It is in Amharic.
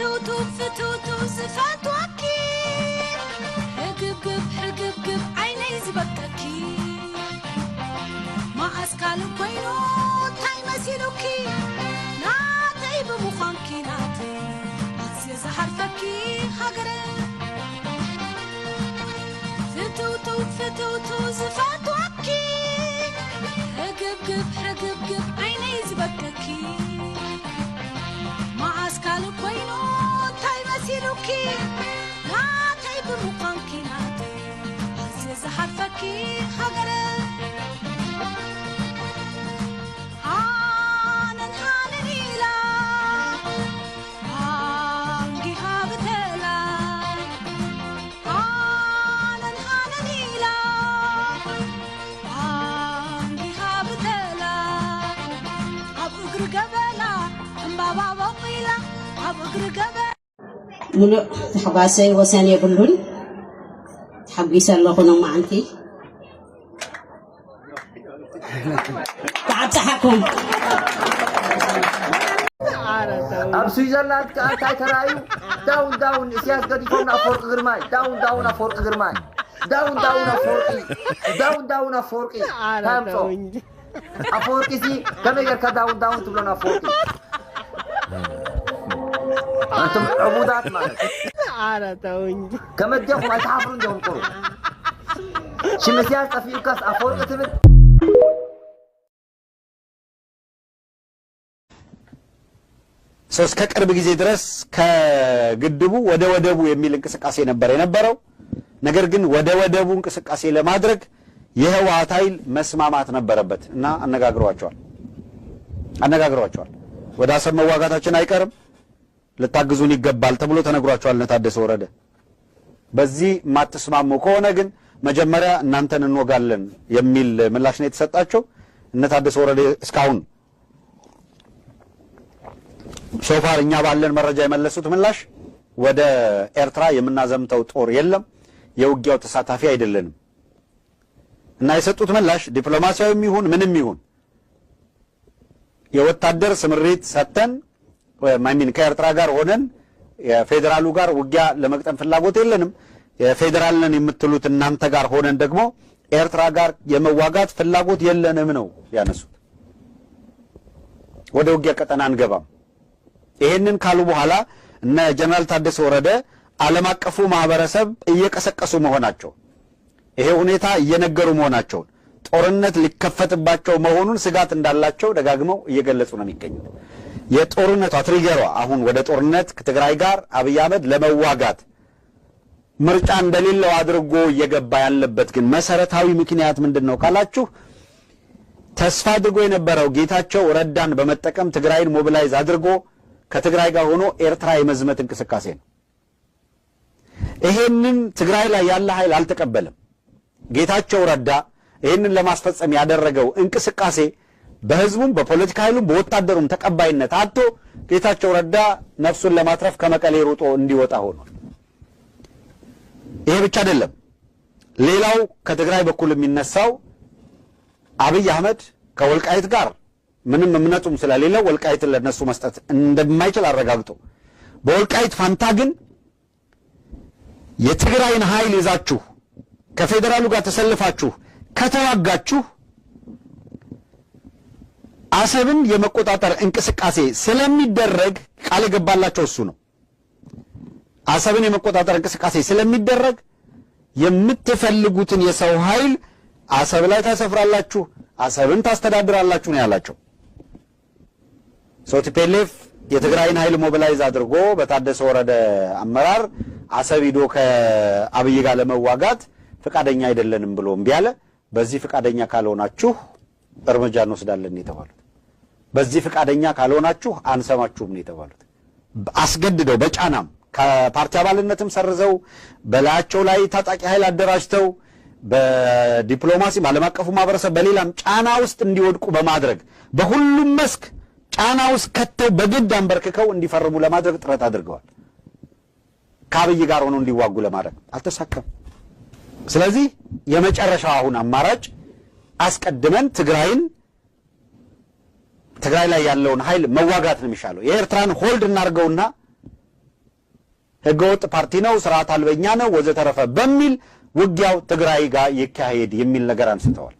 فتوتو صفات وكي حقب عيني زبككي ما أسكال كوينو تاي مسيلوكي ناتي بمخانكي ناتي عزيز حرفكي هقرا فتوتو صفات وكي حقب عيني زبككي ما أسكال كوينو تاي مسيلوكي ناتي بمخانكي ناتي عزيز حرفكي هقرا ملو تحباسي وساني بلون تحبي سالخونا معنتي تعب تحكم اب سويسرلاند كاي ترايو داون سياس قد يكون افورق غرماي داون افورق غرماي داون افورقي تامسو افورقي سي كم يركا داون تبلون افورقي انتم عبودات مالك عارتوني كم اديكم ما تعرفون دهم قرو شي مسياس تفيو كاس افورقي تبل ሶስት ከቅርብ ጊዜ ድረስ ከግድቡ ወደ ወደቡ የሚል እንቅስቃሴ የነበረው ነገር ግን ወደ ወደቡ እንቅስቃሴ ለማድረግ የህወሓት ኃይል መስማማት ነበረበት እና አነጋግሯቸዋል ወደ አሰብ መዋጋታችን አይቀርም ለታግዙን ይገባል ተብሎ ተነግሯቸዋል ለታደሰ ወረደ በዚህ ማትስማሙ ከሆነ ግን መጀመሪያ እናንተን እንወጋለን የሚል ምላሽ ነው የተሰጣቸው እነ ታደሰ ወረደ እስካሁን ሶፋር እኛ ባለን መረጃ የመለሱት ምላሽ ወደ ኤርትራ የምናዘምተው ጦር የለም የውጊያው ተሳታፊ አይደለንም እና የሰጡት ምላሽ ዲፕሎማሲያዊም ይሁን ምንም ይሁን የወታደር ስምሪት ሰተን ማይሚን ከኤርትራ ጋር ሆነን የፌደራሉ ጋር ውጊያ ለመቅጠም ፍላጎት የለንም የፌደራልን የምትሉት እናንተ ጋር ሆነን ደግሞ ኤርትራ ጋር የመዋጋት ፍላጎት የለንም ነው ያነሱት ወደ ውጊያ ቀጠና አንገባም ይሄንን ካሉ በኋላ እነ ጀነራል ታደሰ ወረደ ዓለም አቀፉ ማህበረሰብ እየቀሰቀሱ መሆናቸው ይሄ ሁኔታ እየነገሩ መሆናቸው ጦርነት ሊከፈትባቸው መሆኑን ስጋት እንዳላቸው ደጋግመው እየገለጹ ነው የሚገኙት የጦርነቱ ትሪገሯ አሁን ወደ ጦርነት ከትግራይ ጋር አብይ አህመድ ለመዋጋት ምርጫ እንደሌለው አድርጎ እየገባ ያለበት ግን መሰረታዊ ምክንያት ምንድነው ካላችሁ ተስፋ አድርጎ የነበረው ጌታቸው ረዳን በመጠቀም ትግራይን ሞቢላይዝ አድርጎ ከትግራይ ጋር ሆኖ ኤርትራ የመዝመት እንቅስቃሴ ነው ይሄንን ትግራይ ላይ ያለ ኃይል አልተቀበለም ጌታቸው ረዳ ይሄንን ለማስፈጸም ያደረገው እንቅስቃሴ በህዝቡም በፖለቲካ ኃይሉም በወታደሩም ተቀባይነት አጥቶ ጌታቸው ረዳ ነፍሱን ለማትረፍ ከመቀሌ ሩጦ እንዲወጣ ሆኗል ይሄ ብቻ አይደለም ሌላው ከትግራይ በኩል የሚነሳው አብይ አህመድ ከወልቃይት ጋር ምንም እምነቱም ስለሌለው ወልቃይትን ለነሱ መስጠት እንደማይችል አረጋግጦ በወልቃይት ፋንታ ግን የትግራይን ኃይል ይዛችሁ ከፌደራሉ ጋር ተሰልፋችሁ ከተዋጋችሁ አሰብን የመቆጣጠር እንቅስቃሴ ስለሚደረግ ቃል ገባላቸው እሱ ነው አሰብን የመቆጣጠር እንቅስቃሴ ስለሚደረግ የምትፈልጉትን የሰው ኃይል አሰብ ላይ ታሰፍራላችሁ አሰብን ታስተዳድራላችሁ ነው ያላቸው ቲፒኤልኤፍ የትግራይን ኃይል ሞቢላይዝ አድርጎ በታደሰ ወረደ አመራር አሰብ ሂዶ ከአብይ ጋር ለመዋጋት ፍቃደኛ አይደለንም ብሎ እምቢያለ በዚህ ፍቃደኛ ካልሆናችሁ እርምጃ እንወስዳለን ነው የተባሉት በዚህ ፍቃደኛ ካልሆናችሁ አንሰማችሁም ነው የተባሉት አስገድደው በጫናም ከፓርቲ አባልነትም ሰርዘው በላያቸው ላይ ታጣቂ ኃይል አደራጅተው በዲፕሎማሲ ዓለም አቀፉ ማህበረሰብ በሌላም ጫና ውስጥ እንዲወድቁ በማድረግ በሁሉም መስክ ጫና ውስጥ ከተው በግድ አንበርክከው እንዲፈርሙ ለማድረግ ጥረት አድርገዋል ከአብይ ጋር ሆነው እንዲዋጉ ለማድረግ አልተሳካም ስለዚህ የመጨረሻው አሁን አማራጭ አስቀድመን ትግራይ ላይ ያለውን ኃይል መዋጋት ነው የሚሻለው የኤርትራን ሆልድ እናርገውና ህገወጥ ፓርቲ ነው፣ ስርዓት አልበኛ ነው ወዘተረፈ በሚል ውጊያው ትግራይ ጋር ይካሄድ የሚል ነገር አንስተዋል።